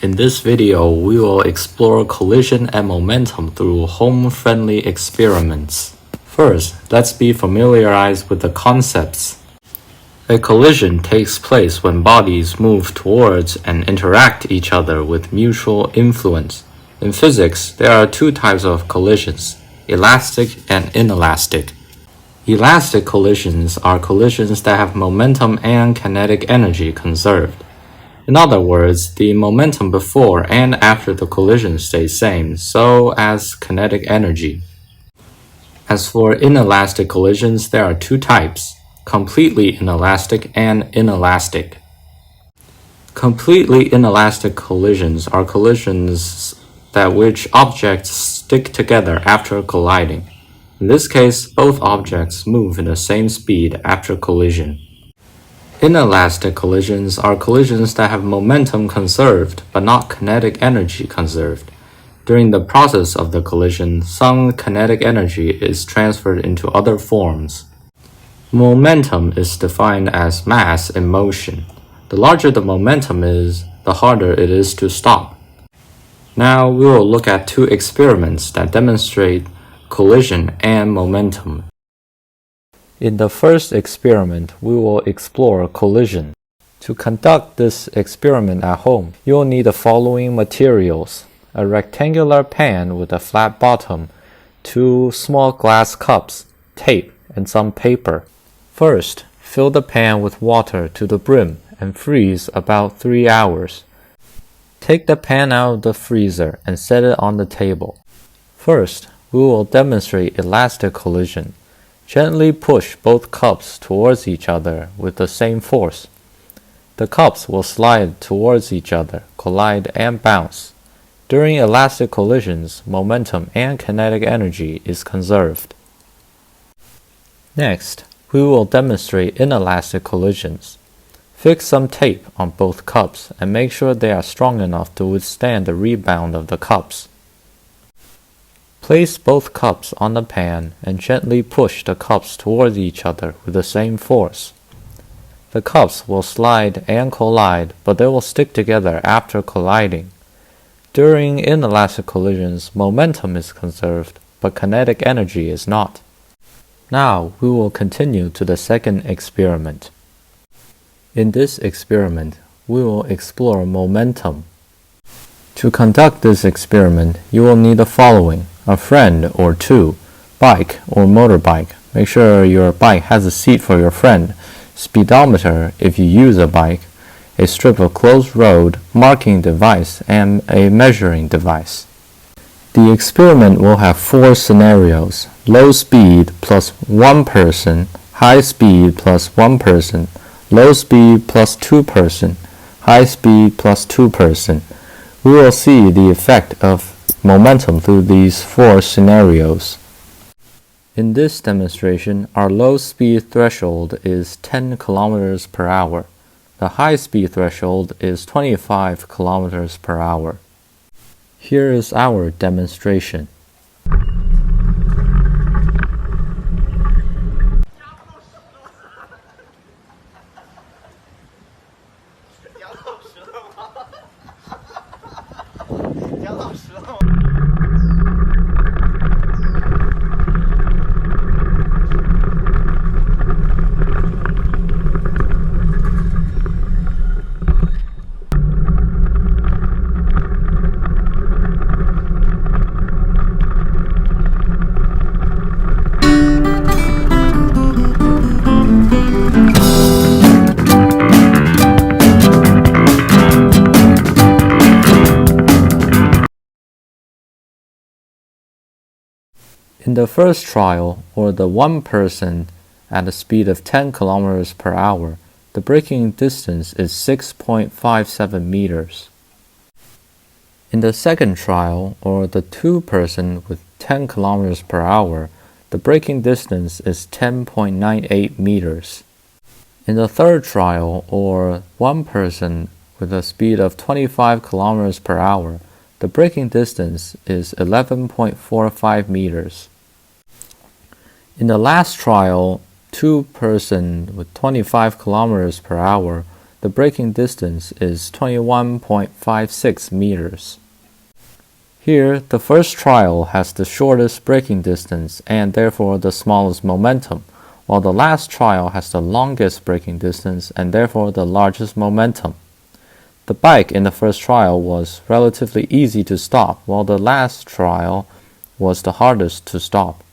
In this video, we will explore collision and momentum through home-friendly experiments. First, let's be familiarized with the concepts. A collision takes place when bodies move towards and interact each other with mutual influence. In physics, there are two types of collisions, elastic and inelastic. Elastic collisions are collisions that have momentum and kinetic energy conserved. In other words, the momentum before and after the collision stays same, so as kinetic energy. As for inelastic collisions, there are two types, completely inelastic and inelastic. Completely inelastic collisions are collisions that which objects stick together after colliding. In this case, both objects move in the same speed after collision. Inelastic collisions are collisions that have momentum conserved but not kinetic energy conserved. During the process of the collision, some kinetic energy is transferred into other forms. Momentum is defined as mass in motion. The larger the momentum is, the harder it is to stop. Now we will look at two experiments that demonstrate collision and momentum. In the first experiment, we will explore collision. To conduct this experiment at home, you will need the following materials: a rectangular pan with a flat bottom, 2 small glass cups, tape, and some paper. First, fill the pan with water to the brim and freeze about 3 hours. Take the pan out of the freezer and set it on the table. First, we will demonstrate elastic collision. Gently push both cups towards each other with the same force. The cups will slide towards each other, collide, and bounce. During elastic collisions, momentum and kinetic energy is conserved. Next, we will demonstrate inelastic collisions. Fix some tape on both cups and make sure they are strong enough to withstand the rebound of the cups. Place both cups on the pan and gently push the cups towards each other with the same force. The cups will slide and collide, but they will stick together after colliding. During inelastic collisions, momentum is conserved, but kinetic energy is not. Now we will continue to the second experiment. In this experiment, we will explore momentum. To conduct this experiment, you will need the following: a friend or two, bike or motorbike. Make sure your bike has a seat for your friend, speedometer if you use a bike, a strip of closed road, marking device, and a measuring device. The experiment will have 4 scenarios: low speed plus 1 person, high speed plus 1 person, low speed plus 2 person, high speed plus 2 person. We will see the effect of momentum through these 4 scenarios. In this demonstration, our low speed threshold is 10 kilometers per hour. The high speed threshold is 25 kilometers per hour. Here is our demonstration. In the first trial, or the 1 person at a speed of 10 kilometers per hour, the braking distance is 6.57 meters. In the second trial, or the 2 person with 10 kilometers per hour, the braking distance is 10.98 meters. In the third trial, or 1 person with a speed of 25 kilometers per hour, the braking distance is 11.45 meters. In the last trial, 2 person with 25 kilometers per hour, The braking distance is 21.56 meters. Here, the first trial has the shortest braking distance and therefore the smallest momentum, while the last trial has the longest braking distance and therefore the largest momentum. The bike in the first trial was relatively easy to stop, while the last trial was the hardest to stop.